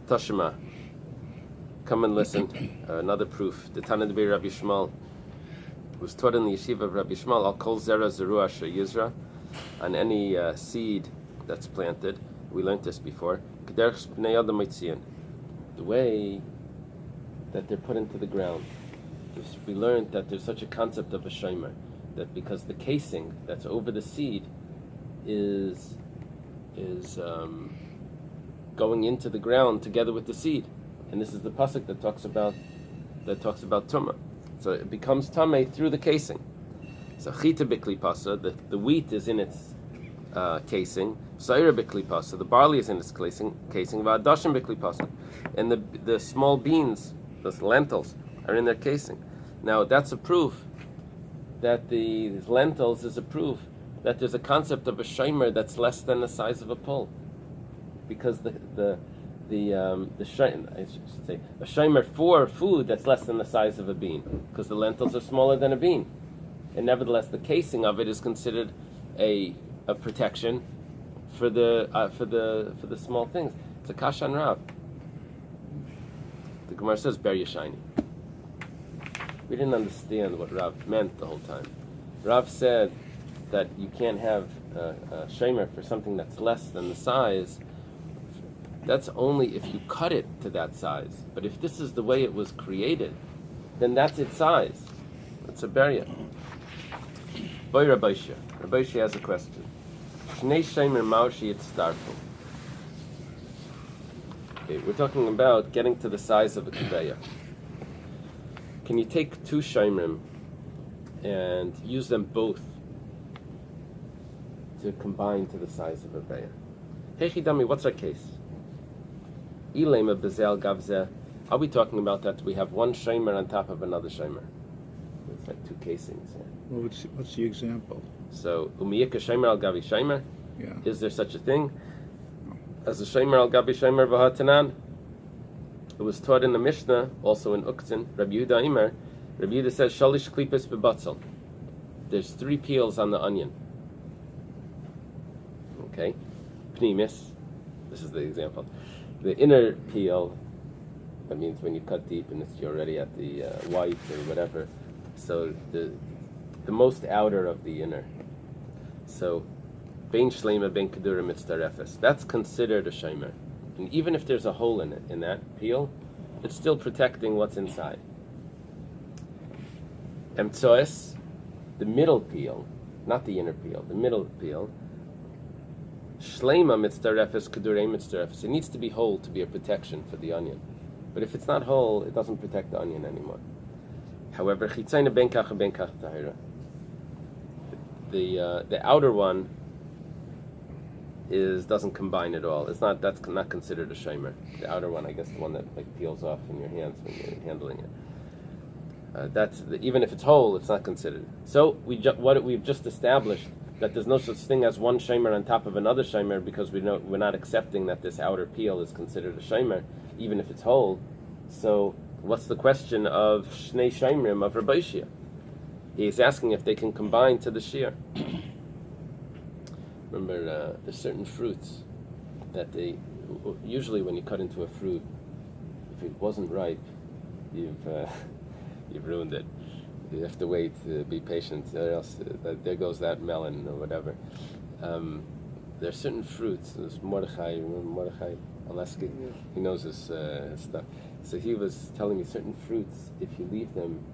Tashima, come and listen. Another proof. The Tana Debi Rabbi Shmuel was taught in the yeshiva of Rabbi Shmuel, Al Kol Zera Zerua Sheyizra, on any seed that's planted. We learned this before. K'derech Bnei Adam Mitzion, the way that they're put into the ground. We learned that there's such a concept of a shomer, that because the casing that's over the seed is going into the ground together with the seed, and this is the pasuk that talks about tumah. So it becomes tameh through the casing. So chita bikli pasa, the wheat is in its casing. Saira bikli pasa, the barley is in its casing. Va'adashim bikli pasa, and the small beans, the lentils, are in their casing. Now that's a proof that the lentils is a proof that there's a concept of a shomer that's less than the size of a pole, because the shomer, I should say, a shomer for food that's less than the size of a bean, because the lentils are smaller than a bean, and nevertheless the casing of it is considered a protection for the small things. It's a kashan Rav. The Gemara says ber yashayni. We didn't understand what Rav meant the whole time. Rav said that you can't have a shomer for something that's less than the size. That's only if you cut it to that size. But if this is the way it was created, then that's its size. That's a beria. Boy Rabbi has a question. Shnei shomer maushi itztarfu. Okay, we're talking about getting to the size of a keveya. Can you take two shomrim and use them both to combine to the size of a keveya? Hechidami, what's our case? Eily bezel gavzeh. Are we talking about that we have one shomer on top of another shomer? It's like two casings here. Well, what's the example? So, umiyika shomer al gavi shomer. Yeah. Is there such a thing as a shomer al gavi shomer v'hatanan? It was taught in the Mishnah, also in Uktzin. Rabbi Yehuda Imer. Rabbi Yehuda says shalish klipos bebatzel. There's 3 peels on the onion. Okay, pnimis. This is the example. The inner peel, that means when you cut deep and you're already at the white or whatever. So the most outer of the inner. So bein shleima bein kedura mitzdarefes. That's considered a shomer. And even if there's a hole in it, in that peel, it's still protecting what's inside. Emtsoes, the middle peel, not the inner peel, the middle peel, shleima mitzdarefes kedurei mitzdarefes. It needs to be whole to be a protection for the onion. But if it's not whole, it doesn't protect the onion anymore. However, chitzayna ben kach ben kach tahira. The outer one doesn't combine at all. That's not considered a shomer. The outer one, I guess, the one that like peels off in your hands when you're handling it. Even if it's whole, it's not considered. So we've just established that there's no such thing as one shomer on top of another shomer, because we're not accepting that this outer peel is considered a shomer, even if it's whole. So what's the question of shnei shomrim of Rabbi Shia? He's asking if they can combine to the shear. Remember, there's certain fruits that usually when you cut into a fruit, if it wasn't ripe, you've ruined it. You have to wait, be patient, or else there goes that melon or whatever. There are certain fruits. There's Mordechai, remember Mordechai Aleski? Yeah. He knows his stuff. So he was telling me certain fruits, if you leave them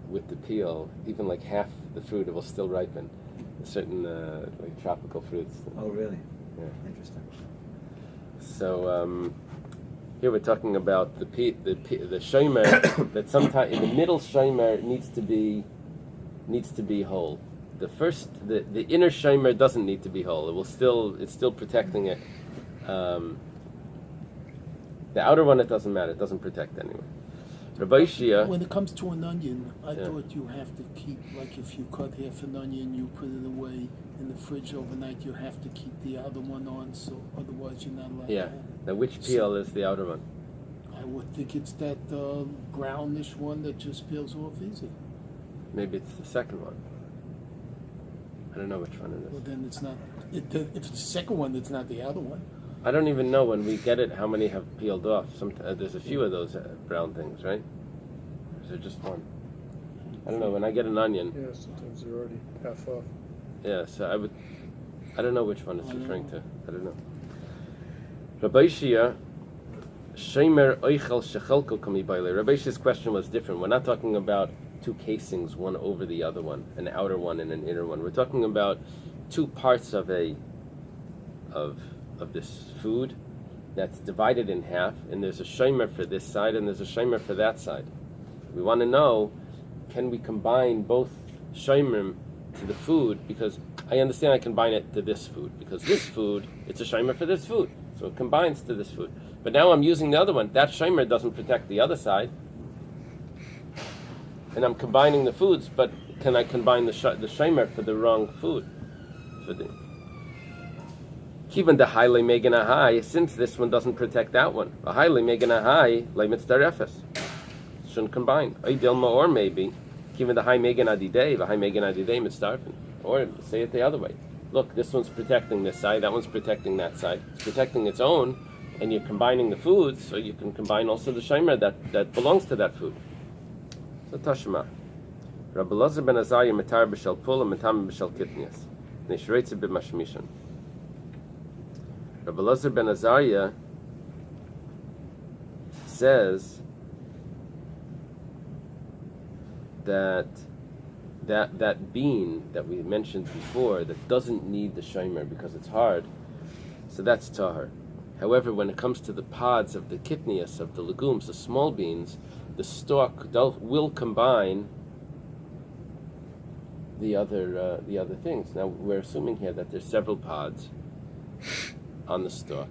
with the peel, even like half the fruit, it will still ripen. Certain like tropical fruits. Oh, really? Yeah. Interesting. So here we're talking about the shomer that sometimes in the middle shomer needs to be whole. The inner shomer doesn't need to be whole. It's still protecting it. The outer one, it doesn't matter. It doesn't protect anyway. Rabbi Shia, when it comes to an onion, I thought you have to keep, like if you cut half an onion, you put it away in the fridge overnight, you have to keep the other one on, so otherwise you're not allowed to have it. Now which peel is the outer one? I would think it's that brownish one that just peels off easy. Maybe it's the second one. I don't know which one it is. Well, then it's not. If it's the second one, it's not the other one. I don't even know when we get it how many have peeled off. There's a few of those brown things, right? Or is there just one? I don't know. When I get an onion, Yeah, sometimes they're already half off. yeah. So I don't know which one it's referring to. I don't know. Rabbi Shia, Shemer Oichel Shechelko Kami Baile. Rabbi Shia's question was different. We're not talking about two casings, one over the other one, an outer one and an inner one. We're talking about two parts of this food that's divided in half, and there's a shemer for this side and there's a shemer for that side. We want to know, can we combine both shemerim to the food? Because I understand I combine it to this food, because this food, it's a shemer for this food, so it combines to this food. But now I'm using the other one. That shemer doesn't protect the other side, and I'm combining the foods. But can I combine the shemer for the wrong food? Kivan the highly megan a high, since this one doesn't protect that one. A highly megan a high, limits the refes. Shouldn't combine. Or maybe, given the high megan adidei, the high megan adidei mitzdarfen. Or say it the other way. Look, this one's protecting this side, that one's protecting that side. It's protecting its own, and you're combining the foods, so you can combine also the shemer that belongs to that food. So Tashma. Rabbi Lazar ben Azariah metar b'shel pula metam b'shel kitnias. Nishreitze b'mashmishan. Rabbi Lazar ben Azariah says that bean that we mentioned before that doesn't need the shemer because it's hard, so that's tahar. However, when it comes to the pods of the kitnias, of the legumes, the small beans, the stalk will combine the other things. Now we're assuming here that there's several pods on the stalk,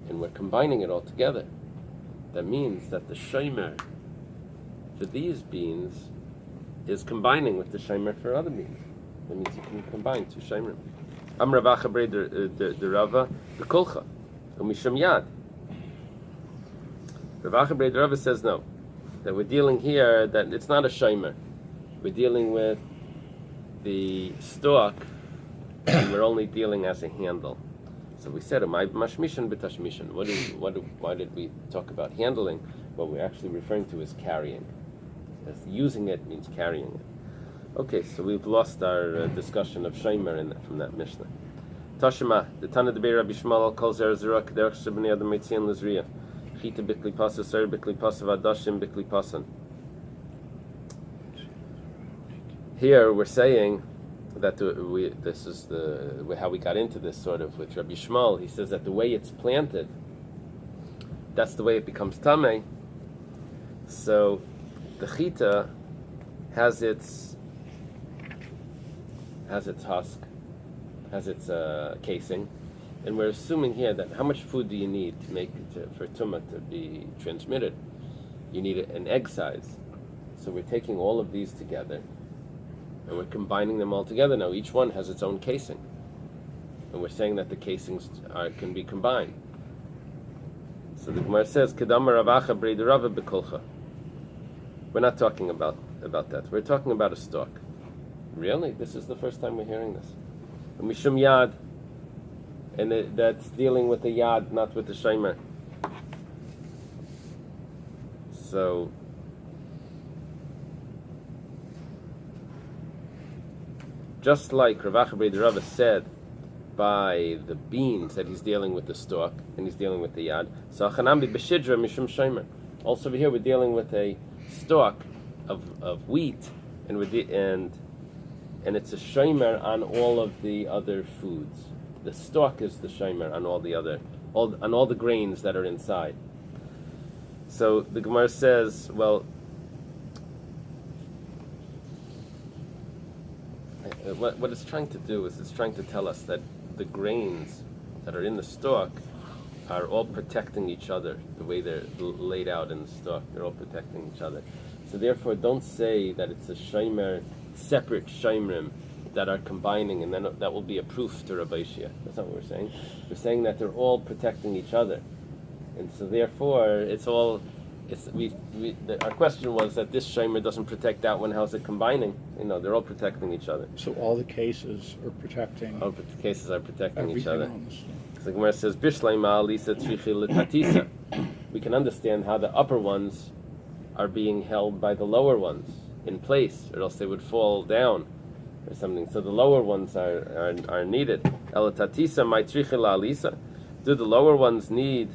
and we're combining it all together. That means that the shemer for these beans is combining with the shemer for other beans. That means you can combine two shemer. Am Ravacha Brei the Rava the Kolcha Umisham Yad. Ravacha Brei the Rava says no, that we're dealing here that it's not a shemer. We're dealing with the stalk, and we're only dealing as a handle. So we said, mashmishan b'tashmishan. Why did we talk about handling? What we're actually referring to is carrying. As using it means carrying it. Okay, so we've lost our discussion of shemer from that Mishnah. Tashma, the Tana Debei Rabbi Shmuel calls Zerzura Kederach Shebnei Adam Mitzian Lizriya. Chita bikli pasa, ser bikli pasa, vadashim bikli pasan. Here we're saying that this is how we got into this sort of with Rabbi Shmuel. He says that the way it's planted, that's the way it becomes tamei. So the chita has its husk, has its casing, and we're assuming here that how much food do you need to make for tumah to be transmitted? You need an egg size. So we're taking all of these together, and we're combining them all together. Now each one has its own casing, and we're saying that the casings can be combined. So the Gemara says, "Kedama Ravacha Brei the Rava b'kolcha." We're not talking about that. We're talking about a stalk. Really? This is the first time we're hearing this. Mishum Yad, and that's dealing with the Yad, not with the shemer. So just like Rav Acha Brei Rava said by the beans that he's dealing with the stalk and he's dealing with the yad, so Chanambi b'shidra mishum shemer. Also over here we're dealing with a stalk of wheat, and it's a shemer on all of the other foods. The stalk is the shemer on all the grains that are inside. So the Gemara says, well, what it's trying to do is it's trying to tell us that the grains that are in the stalk are all protecting each other. The way they're laid out in the stalk, they're all protecting each other. So therefore, don't say that it's a shemer, separate shemerim that are combining, and then that will be a proof to Rabbi Shia. That's not what we're saying. We're saying that they're all protecting each other, and so therefore, our question was that this shemer doesn't protect that one. How's it combining? They're all protecting each other. So all the cases are protecting. All the cases are protecting each other. So the Gemara says, Bishleima Alisa Tzrichi L'Tatisa. We can understand how the upper ones are being held by the lower ones in place, or else they would fall down or something. So the lower ones are needed. Elatatisa my Tzrichi La'alisa. Do the lower ones need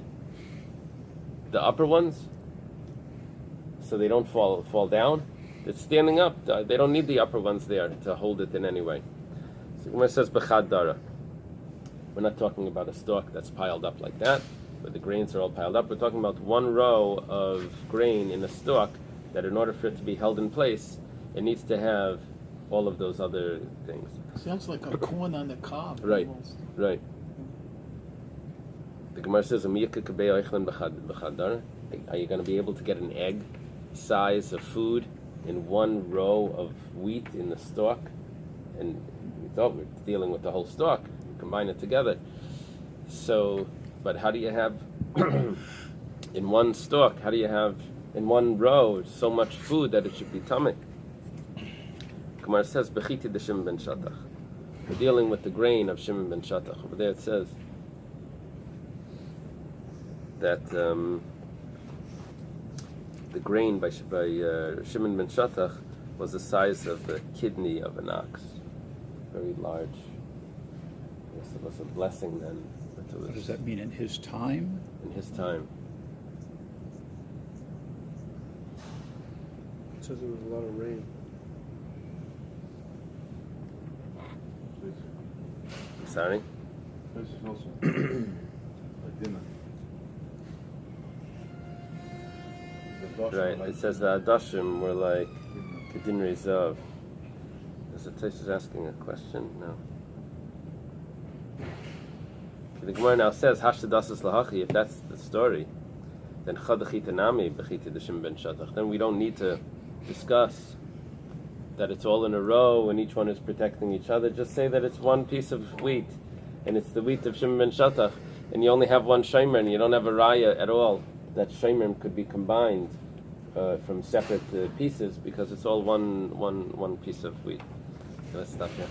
the upper ones so they don't fall down? It's standing up. They don't need the upper ones there to hold it in any way. So Gemara says B'chad Dara. We're not talking about a stalk that's piled up like that, where the grains are all piled up. We're talking about one row of grain in a stalk that in order for it to be held in place, it needs to have all of those other things. Sounds like a corn on the cob. Right, Almost. right. The Gemara says, are you going to be able to get an egg size of food in one row of wheat in the stalk? And we thought we were dealing with the whole stalk. Combine it together. So, but how do you have in one stalk? How do you have in one row so much food that it should be tummy? Gemara says, "Bechiti de Shimon ben Shatach." We're dealing with the grain of Shimon ben Shatach. Over there it says that the grain by Shimon ben Shatach was the size of the kidney of an ox, very large. Yes, it was a blessing then. What does that mean in his time? In his time. It says there was a lot of rain. Sorry? This is also a dinner. Right, it says the Adashim were like Kedin Rezav. Is the Tais asking a question? No. The Gemara now says, Hashtadasas Lahachi, if that's the story, then Chadachitanami Bechiti Deshim ben Shatach. Then we don't need to discuss that it's all in a row and each one is protecting each other. Just say that it's one piece of wheat and it's the wheat of Shimon ben Shatach, and you only have one shomer and you don't have a raya at all. That shomer could be combined from separate pieces because it's all one piece of wheat. So let's stop here.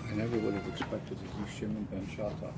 I never would have expected to see Shimon ben Shatach.